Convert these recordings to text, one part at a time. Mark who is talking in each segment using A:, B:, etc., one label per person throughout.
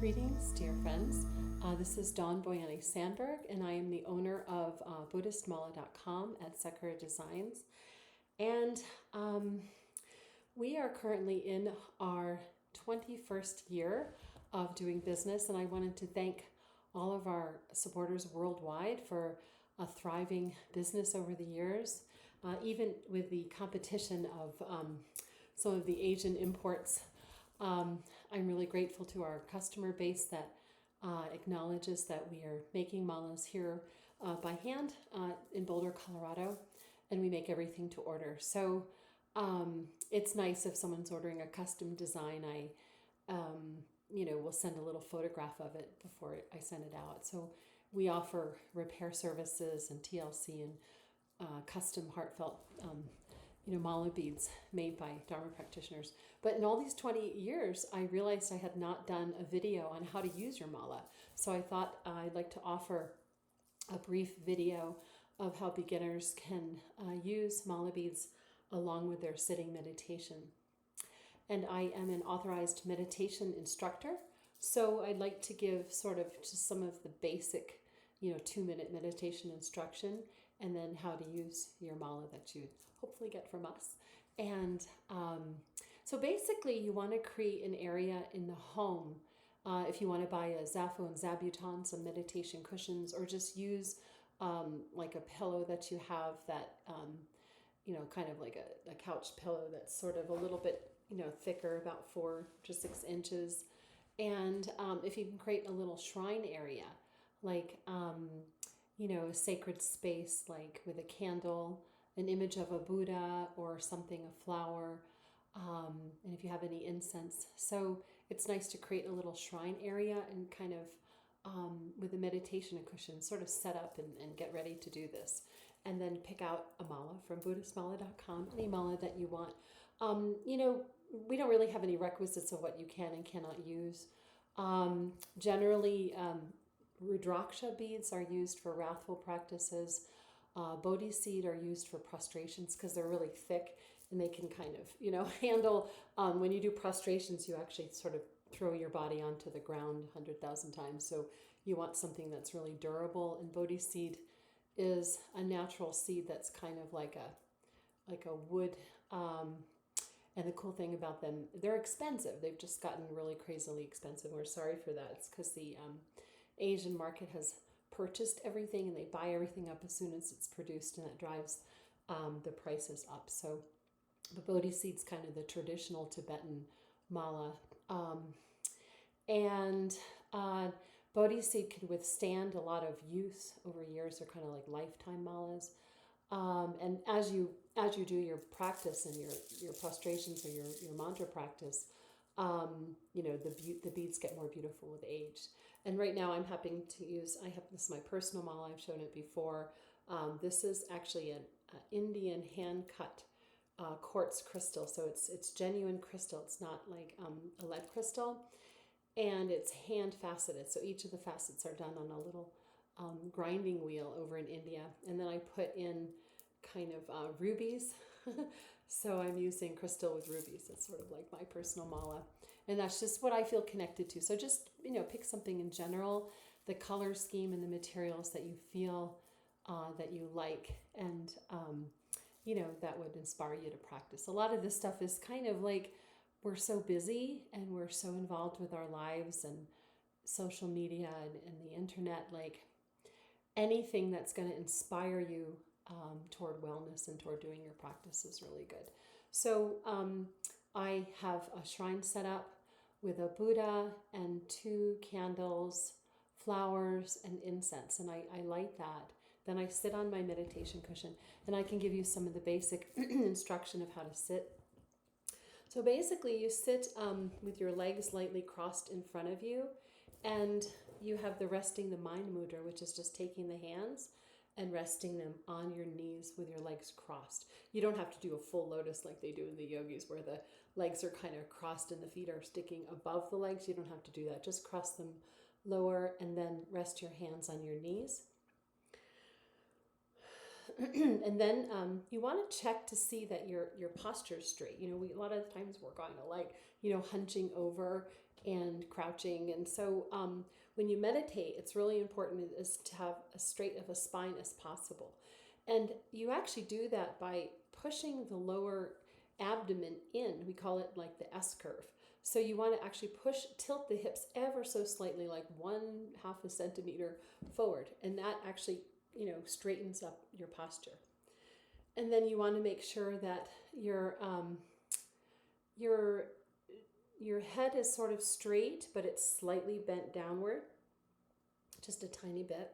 A: Greetings, dear friends. This is Dawn Boyani Sandberg, and I am the owner of BuddhistMala.com at Sakura Designs. And we are currently in our 21st year of doing business, and I wanted to thank all of our supporters worldwide for a thriving business over the years, even with the competition of some of the Asian imports. I'm really grateful to our customer base that acknowledges that we are making malas here by hand in Boulder, Colorado, and we make everything to order. So it's nice if someone's ordering a custom design. I will send a little photograph of it before I send it out. So we offer repair services and TLC and custom heartfelt mala beads made by Dharma practitioners. But in all these 20 years, I realized I had not done a video on how to use your mala. So I thought I'd like to offer a brief video of how beginners can use mala beads along with their sitting meditation. And I am an authorized meditation instructor. So I'd like to give sort of just some of the basic, 2-minute meditation instruction, and then how to use your mala that you hopefully get from us. And so basically you want to create an area in the home. If you want to buy a Zafo and Zabuton, some meditation cushions, or just use like a pillow that you have that, kind of like a couch pillow that's sort of a little bit, thicker, about 4 to 6 inches. And if you can create a little shrine area, like, a sacred space, like with a candle, an image of a Buddha or something, a flower, and if you have any incense. So it's nice to create a little shrine area and kind of with a meditation cushion, sort of set up and get ready to do this. And then pick out a mala from BuddhistMala.com, any mala that you want. We don't really have any requisites of what you can and cannot use. Generally, Rudraksha beads are used for wrathful practices. Bodhi seed are used for prostrations because they're really thick and they can kind of, handle, when you do prostrations, you actually sort of throw your body onto the ground 100,000 times. So you want something that's really durable. And Bodhi seed is a natural seed that's kind of like a wood. And the cool thing about them, they're expensive. They've just gotten really crazily expensive. We're sorry for that. It's because the Asian market has purchased everything and they buy everything up as soon as it's produced, and that drives the prices up. So the Bodhi seed's kind of the traditional Tibetan mala. And Bodhi seed can withstand a lot of use over years. They're kind of like lifetime malas. And as you do your practice and your prostrations or your mantra practice, the beads get more beautiful with age. And right now I'm happy to use, this is my personal mala, I've shown it before. This is actually an Indian hand-cut quartz crystal. So it's genuine crystal. It's not like a lead crystal. And it's hand faceted. So each of the facets are done on a little grinding wheel over in India. And then I put in kind of rubies. So I'm using crystal with rubies. It's sort of like my personal mala. And that's just what I feel connected to. So just, pick something in general, the color scheme and the materials that you feel that you like, and, that would inspire you to practice. A lot of this stuff is kind of like, we're so busy and we're so involved with our lives and social media and the internet, like anything that's going to inspire you toward wellness and toward doing your practice is really good. So I have a shrine set up with a Buddha and 2 candles, flowers, and incense. And I light that. Then I sit on my meditation cushion, and I can give you some of the basic instruction of how to sit. So basically you sit with your legs lightly crossed in front of you, and you have the resting the mind mudra, which is just taking the hands and resting them on your knees with your legs crossed. You don't have to do a full lotus like they do in the yogis, where the legs are kind of crossed and the feet are sticking above the legs. You don't have to do that. Just cross them lower and then rest your hands on your knees. And then you want to check to see that your posture is straight. A lot of times we're kind of like, hunching over and crouching. And so when you meditate, it's really important is to have as straight of a spine as possible. And you actually do that by pushing the lower abdomen in. We call it like the S curve. So you want to actually tilt the hips ever so slightly, like 1/2 centimeter forward. And that actually, straightens up your posture. And then you want to make sure that your head is sort of straight, but it's slightly bent downward, just a tiny bit.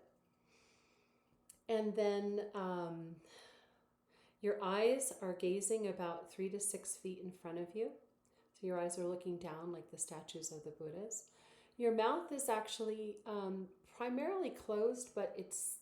A: And then your eyes are gazing about 3 to 6 feet in front of you. So your eyes are looking down like the statues of the Buddhas. Your mouth is actually primarily closed, but it's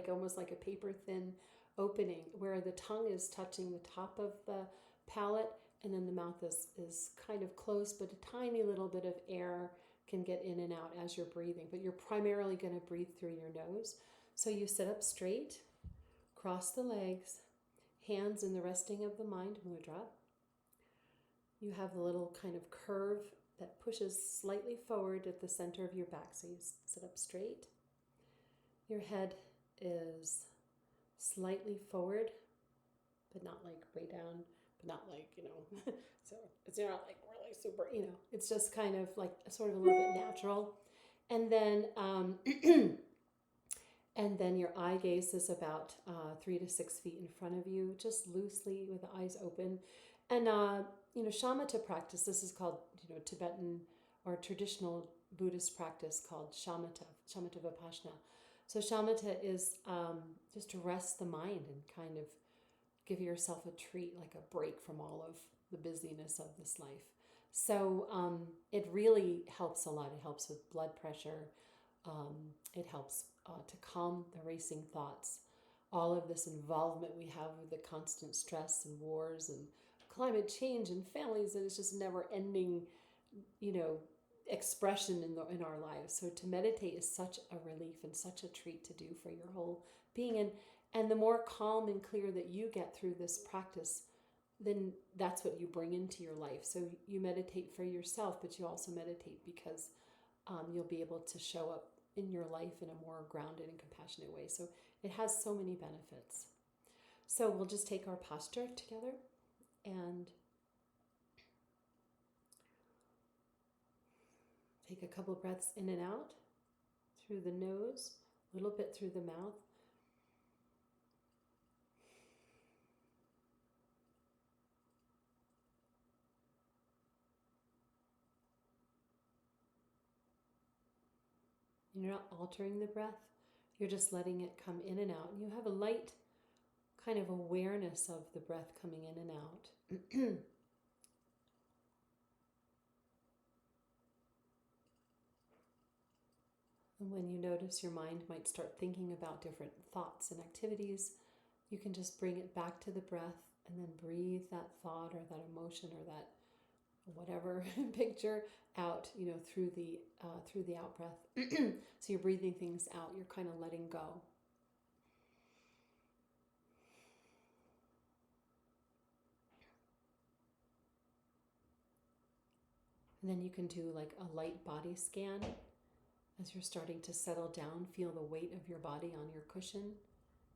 A: almost like a paper thin opening where the tongue is touching the top of the palate, and then the mouth is kind of closed, but a tiny little bit of air can get in and out as you're breathing. But you're primarily going to breathe through your nose. So you sit up straight, cross the legs, hands in the resting of the mind mudra. You have the little kind of curve that pushes slightly forward at the center of your back. So you sit up straight. Your head is slightly forward, but not like way down, but not like, so it's not like really super, it's just kind of like sort of a little bit natural. And then, and then your eye gaze is about 3 to 6 feet in front of you, just loosely with the eyes open. And, shamatha practice, this is called, Tibetan or traditional Buddhist practice called shamatha vipassana. So shamatha is just to rest the mind and kind of give yourself a treat, like a break from all of the busyness of this life. So it really helps a lot. It helps with blood pressure. It helps to calm the racing thoughts. All of this involvement we have with the constant stress and wars and climate change and families, and it's just never ending, expression in our lives. So to meditate is such a relief and such a treat to do for your whole being. And the more calm and clear that you get through this practice, then that's what you bring into your life. So you meditate for yourself, but you also meditate because you'll be able to show up in your life in a more grounded and compassionate way. So it has so many benefits. So we'll just take our posture together and take a couple of breaths in and out through the nose, a little bit through the mouth. You're not altering the breath. You're just letting it come in and out. And you have a light kind of awareness of the breath coming in and out. And when you notice your mind might start thinking about different thoughts and activities, you can just bring it back to the breath and then breathe that thought or that emotion or that whatever picture out, through the out breath. So you're breathing things out. You're kind of letting go. And then you can do like a light body scan as you're starting to settle down. Feel the weight of your body on your cushion.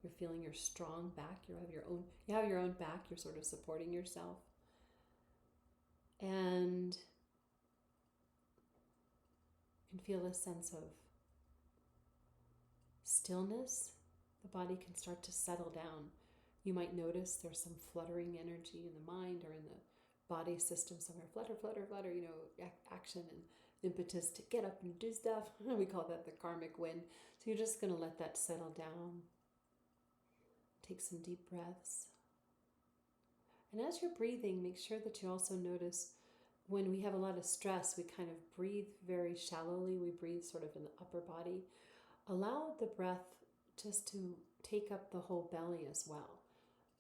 A: You're feeling your strong back. You have your own back. You're sort of supporting yourself. And you can feel a sense of stillness. The body can start to settle down. You might notice there's some fluttering energy in the mind or in the body system somewhere. Flutter, flutter, flutter, action and impetus to get up and do stuff. We call that the karmic wind. So you're just going to let that settle down. Take some deep breaths. And as you're breathing, make sure that you also notice when we have a lot of stress, we kind of breathe very shallowly. We breathe sort of in the upper body. Allow the breath just to take up the whole belly as well.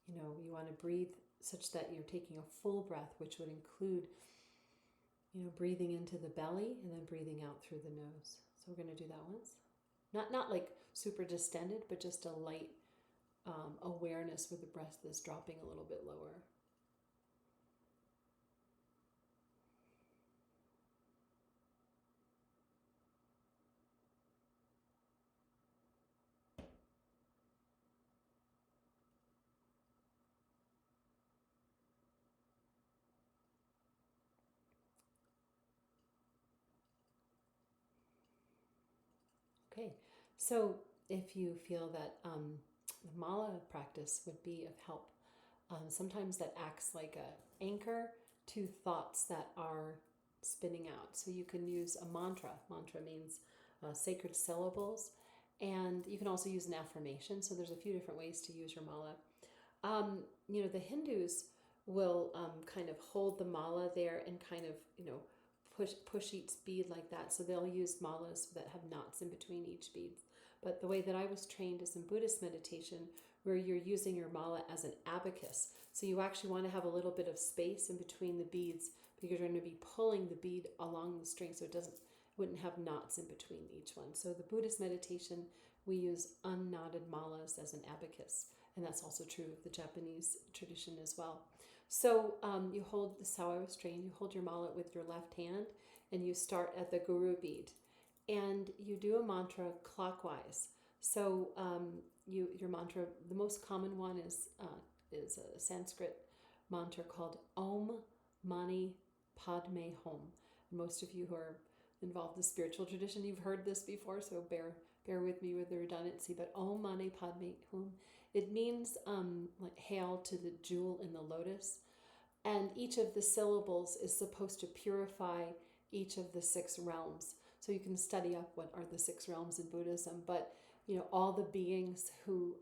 A: You want to breathe such that you're taking a full breath, which would include, breathing into the belly and then breathing out through the nose. So we're going to do that once. Not like super distended, but just a light awareness where the breath is dropping a little bit lower. Okay, so if you feel that the mala practice would be of help, sometimes that acts like a anchor to thoughts that are spinning out. So you can use a mantra. Mantra means sacred syllables, and you can also use an affirmation. So there's a few different ways to use your mala. The Hindus will kind of hold the mala there and kind of, push each bead like that. So they'll use malas that have knots in between each bead. But the way that I was trained is in Buddhist meditation, where you're using your mala as an abacus. So you actually want to have a little bit of space in between the beads, because you're going to be pulling the bead along the string so it wouldn't have knots in between each one. So the Buddhist meditation, we use unknotted malas as an abacus. And that's also true of the Japanese tradition as well. So you hold, this is how I was trained, you hold your mala with your left hand and you start at the guru bead. And you do a mantra clockwise. So your mantra, the most common one is a Sanskrit mantra called Om Mani Padme Hum. Most of you who are involved in the spiritual tradition, you've heard this before, so bear with me with the redundancy. But Om Mani Padme Hum, it means like hail to the jewel in the lotus. And each of the syllables is supposed to purify each of the 6 realms. So you can study up what are the 6 realms in Buddhism, but all the beings who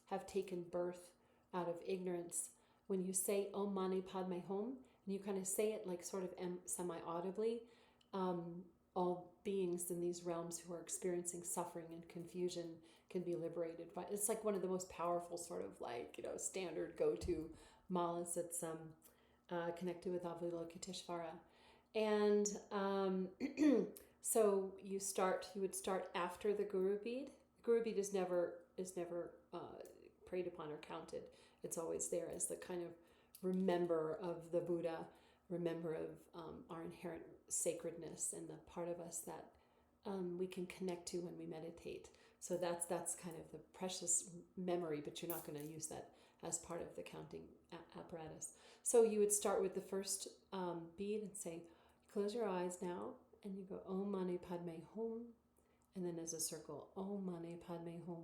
A: have taken birth out of ignorance, when you say Om Mani Padme Hum, and you kind of say it like sort of semi-audibly, all beings in these realms who are experiencing suffering and confusion can be liberated. It's like one of the most powerful sort of like, standard go-to malas that's connected with Avalokiteshvara. And so you would start after the guru bead. The guru bead is never prayed upon or counted. It's always there as the kind of remember of the Buddha, remember of our inherent sacredness and the part of us that we can connect to when we meditate. So that's kind of the precious memory, but you're not going to use that as part of the counting apparatus. So you would start with the first bead and say, close your eyes now, and you go Om Mani Padme Hum, and then as a circle, Om Mani Padme Hum,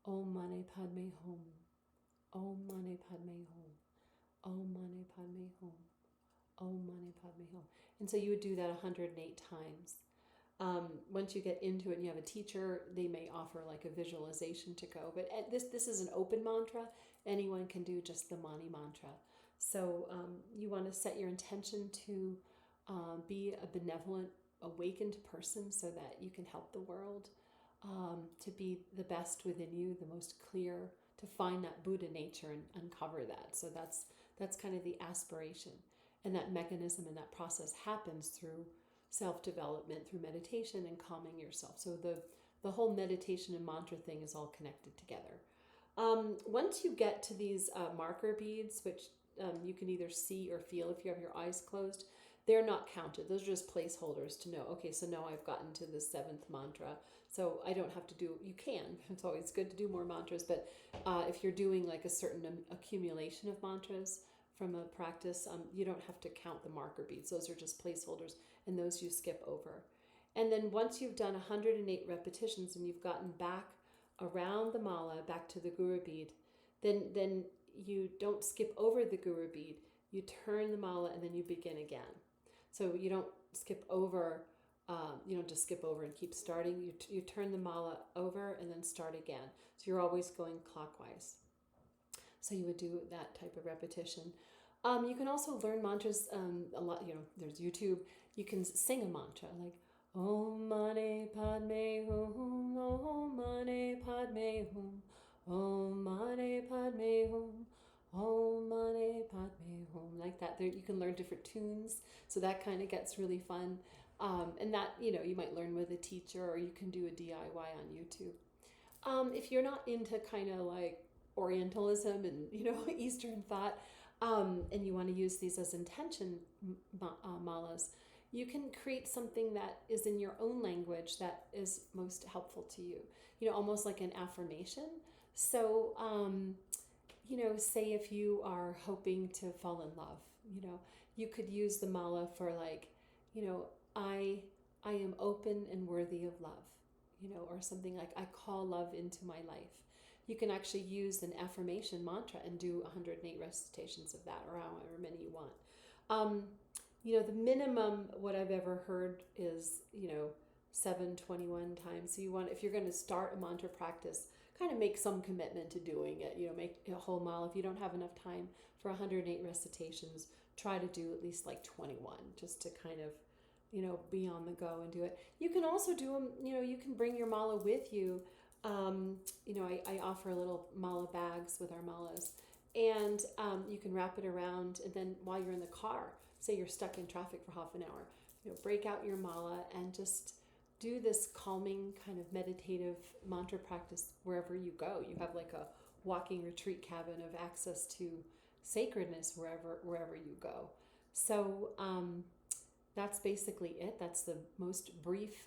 A: Om Mani Padme Hum, Om Mani Padme Hum, Om Mani Padme Hum, Om Mani Padme Hum. And so you would do that 108 times. Once you get into it and you have a teacher, they may offer like a visualization to go. But this is an open mantra. Anyone can do just the Mani mantra. So you want to set your intention to be a benevolent, awakened person so that you can help the world, to be the best within you, the most clear, to find that Buddha nature and uncover that. So that's kind of the aspiration. And that mechanism and that process happens through self-development, through meditation and calming yourself. So the whole meditation and mantra thing is all connected together. Once you get to these marker beads, which you can either see or feel if you have your eyes closed, they're not counted. Those are just placeholders to know, okay, so now I've gotten to the 7th mantra. So I don't have to do, you can, it's always good to do more mantras, but if you're doing like a certain accumulation of mantras from a practice, you don't have to count the marker beads. Those are just placeholders, and those you skip over. And then once you've done 108 repetitions and you've gotten back around the mala, back to the guru bead, then you don't skip over the guru bead. You turn the mala and then you begin again. So you don't skip over, you don't just skip over and keep starting. You turn the mala over and then start again. So you're always going clockwise. So you would do that type of repetition. You can also learn mantras a lot. There's YouTube. You can sing a mantra like Om Mani Padme Hum, Om Mani Padme Hum, Om Mani Padme Hum, Om Mani Padme Hum, like that. There you can learn different tunes. So that kind of gets really fun. And that, you might learn with a teacher, or you can do a DIY on YouTube. If you're not into kind of like Orientalism and, Eastern thought, and you want to use these as intention malas, you can create something that is in your own language that is most helpful to you, almost like an affirmation. So, say if you are hoping to fall in love, you could use the mala for like, I am open and worthy of love. or something like, I call love into my life. You can actually use an affirmation mantra and do 108 recitations of that, or however many you want. The minimum, what I've ever heard is, 721 times. So if you're going to start a mantra practice, kind of make some commitment to doing it. Make a whole mile. If you don't have enough time for 108 recitations, try to do at least like 21, just to kind of, be on the go and do it. You can also do them, you can bring your mala with you. I offer little mala bags with our malas, and you can wrap it around, and then while you're in the car, say you're stuck in traffic for half an hour, break out your mala and just do this calming kind of meditative mantra practice wherever you go. You have like a walking retreat cabin of access to sacredness wherever you go. So that's basically it. That's the most brief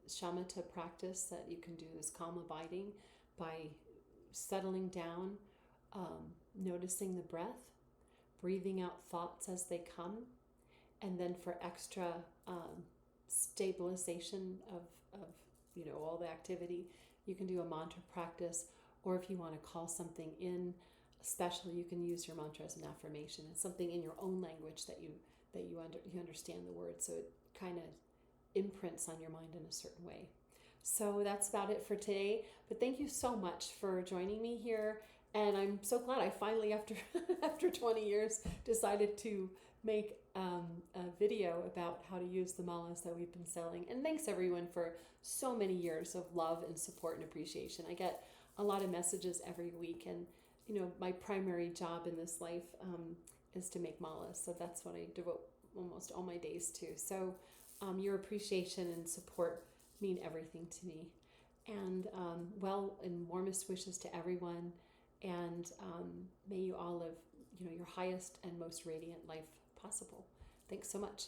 A: shamatha practice that you can do, is calm abiding by settling down, noticing the breath, breathing out thoughts as they come, and then for extra stabilization of all the activity, you can do a mantra practice, or if you want to call something in special, you can use your mantra as an affirmation. It's something in your own language that you understand the words, so it kind of imprints on your mind in a certain way. So that's about it for today. But thank you so much for joining me here, and I'm so glad I finally, after 20 years, decided to make a video about how to use the malas that we've been selling. And thanks everyone for so many years of love and support and appreciation. I get a lot of messages every week, and my primary job in this life is to make malas, so that's what I devote almost all my days to. So your appreciation and support mean everything to me. And and warmest wishes to everyone, and may you all live your highest and most radiant life possible. Thanks so much.